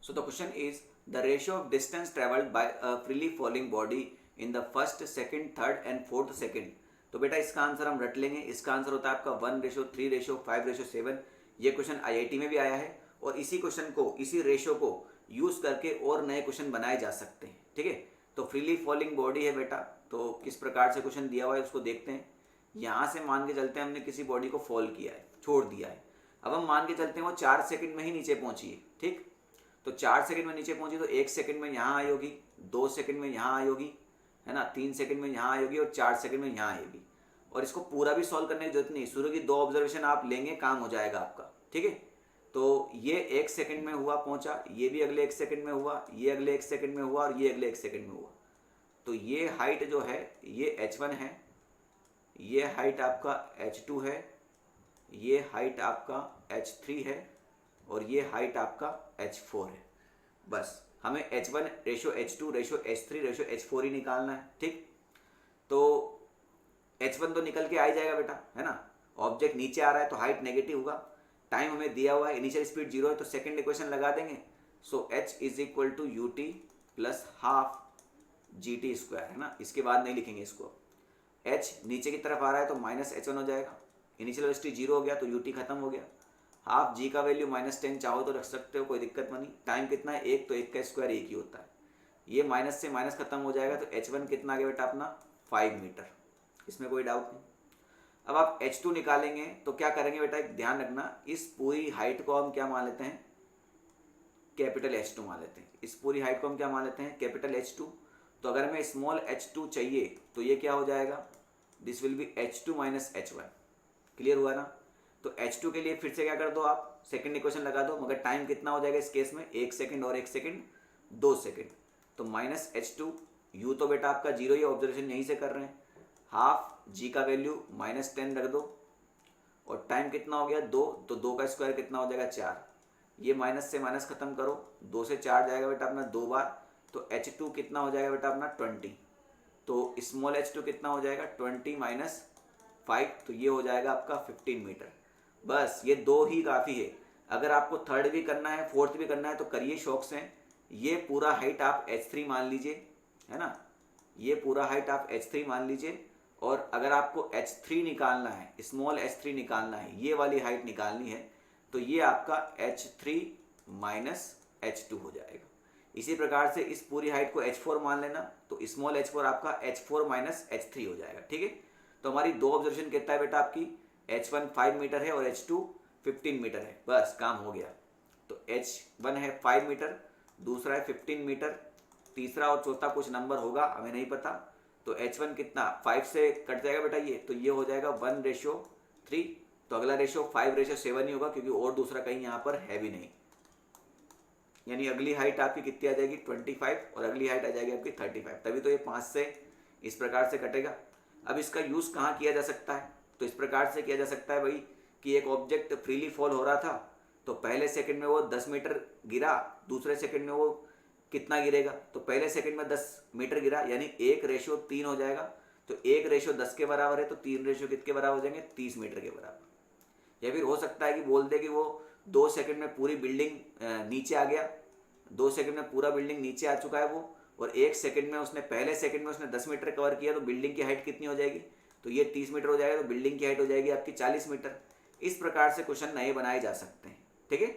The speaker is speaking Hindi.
So the question is the ratio of distance traveled by a freely falling body in the first, second, third and fourth second. तो बेटा इसका आंसर हम रट लेंगे. इसका आंसर होता है आपका 1:3:5:7. ये क्वेश्चन आईआईटी में भी आया है और इसी क्वेश्चन को, इसी रेशियो को यूज करके और नए क्वेश्चन बनाए जा सकते हैं. ठीक है, तो फ्रीली फॉलिंग बॉडी है बेटा, तो किस प्रकार से क्वेश्चन दिया हुआ है उसको देखते हैं. यहाँ से मान के चलते हैं हमने किसी बॉडी को फॉल किया है, छोड़ दिया है. अब हम मान के चलते हैं वो 4 सेकंड में ही नीचे पहुंची है. ठीक, तो 4 सेकंड में नीचे पहुंची तो 1 सेकंड में यहाँ आई होगी, 2 सेकंड में यहाँ आई होगी, है ना, 3 सेकंड में यहाँ आई होगी और 4 सेकंड में यहाँ आएगी. और इसको पूरा भी सॉल्व करने की जरूरत नहीं, शुरू की 2 ऑब्जर्वेशन आप लेंगे, काम हो जाएगा आपका. ठीक है, तो ये 1 सेकंड में हुआ पहुंचा, ये भी अगले 1 सेकंड में हुआ, ये अगले 1 सेकंड में हुआ और ये अगले 1 सेकंड में हुआ. तो ये हाइट जो है ये h1 है, ये हाइट आपका h2 है, ये हाइट आपका h3 है और ये हाइट आपका h4 है. बस हमें h1 ratio h2 ratio h3 ratio h4 ही निकालना है. ठीक, तो h1 तो निकल के आ ही जाएगा बेटा, है ना. ऑब्जेक्ट नीचे आ रहा है तो हाइट नेगेटिव होगा. टाइम हमें दिया हुआ है, इनिशियल स्पीड 0 है, तो सेकंड इक्वेशन लगा देंगे. So h is equal to u t plus half g t square, है ना. इसके बाद नहीं लिखेंगे इसको. h नीचे की तरफ आ रहा है तो माइनस h1 हो जाएगा. इनिशियल वेलोसिटी 0 हो गया तो ut खत्म हो गया. हाफ g का वैल्यू -10 चाहो तो रख सकते हो, कोई दिक्कत नहीं. टाइम कितना है 1, तो 1 का स्क्वायर 1 ही होता है. ये माइनस से माइनस खत्म हो जाएगा तो h1 कितना आ गया बेटा अपना 5 मीटर. इसमें कोई डाउट नहीं. अब आप h2 निकालेंगे तो क्या करेंगे बेटा, एक ध्यान रखना, इस पूरी हाइट को हम क्या मान लेते हैं, कैपिटल H2 मान लेते हैं. इस पूरी हाइट को हम क्या मान लेते हैं, कैपिटल H2. तो अगर हमें स्मॉल h2 चाहिए तो ये क्या हो जाएगा, this will be h2 minus h1. Clear हुआ ना. तो h2 के लिए फिर से क्या कर दो आप, सेकंड इक्वेशन लगा दो, मगर टाइम कितना हो जाएगा इस केस में, 1 सेकंड और 1 सेकंड 2 सेकंड. तो माइनस h2, u तो बेटा आपका 0 ही, ऑब्जर्वेशन यहीं से कर रहे हैं. हाफ g का वैल्यू -10 रख दो और टाइम कितना हो गया 2, तो 2 का स्क्वायर कितना हो जाएगा 4. ये माइनस से माइनस खत्म करो, 2 से 4 जाएगा बेटा अपना 2 बार. तो h2 कितना हो जाएगा बेटा अपना 20. तो स्मॉल h2 कितना हो जाएगा 20 माइनस 5, तो ये हो जाएगा आपका 15 मीटर. बस ये 2 ही काफ़ी है. अगर आपको थर्ड भी करना है, फोर्थ भी करना है तो करिए शौक से. ये पूरा हाइट आप h3 मान लीजिए, है ना, ये पूरा हाइट आप h3 मान लीजिए. और अगर आपको h3 निकालना है, स्मॉल h3 निकालना है, ये वाली हाइट निकालनी है, तो ये आपका h3 माइनस h2 हो जाएगा. इसी प्रकार से इस पूरी हाइट को h4 मान लेना, तो स्मॉल h4 आपका h4 माइनस h3 हो जाएगा. ठीक है, तो हमारी 2 ऑब्जर्वेशन कितना है बेटा, आपकी h1 5 मीटर है और h2 15 मीटर है. बस काम हो गया. तो h1 है 5 मीटर, दूसरा है 15 मीटर, तीसरा और चौथा कुछ नंबर होगा हमें नहीं पता. तो h1 कितना 5 से कट जाएगा बेटा ये, तो ये हो जाएगा 1:3. तो अगला रेशियो 5:7 ही होगा, क्योंकि और दूसरा कहीं यहाँ पर है भी नहीं. यानी अगली हाइट आपकी कितनी आ जाएगी 25 और अगली हाइट आ जाएगी आपकी 35. तभी तो ये 5 से इस प्रकार से कटेगा. अब इसका यूज़ कहाँ किया जा सकता है, तो इस प्रकार से किया जा सकता है भाई कि एक ऑब्जेक्ट फ्रीली फॉल हो रहा था, तो पहले सेकंड में वो 10 मीटर गिरा, दूसरे सेकंड में वो कितना गिरेगा, तो पहले सेकंड में 10 मीटर गिरा, यानी 1:3 हो जाएगा. तो 1:10 के बराबर है, तो 3 कितने बराबर हो जाएंगे 30 मीटर के बराबर. या फिर हो सकता है कि बोल दे कि वो 2 सेकंड में पूरी बिल्डिंग नीचे आ गया, 2 सेकंड में पूरा बिल्डिंग नीचे आ चुका है वो, और 1 सेकंड में उसने, पहले सेकंड में उसने 10 मीटर कवर किया, तो बिल्डिंग की हाइट कितनी हो जाएगी, तो ये 30 मीटर हो जाएगा, तो बिल्डिंग की हाइट हो जाएगी आपकी 40 मीटर. इस प्रकार से क्वेश्चन नए बनाए जा सकते हैं. ठीक है.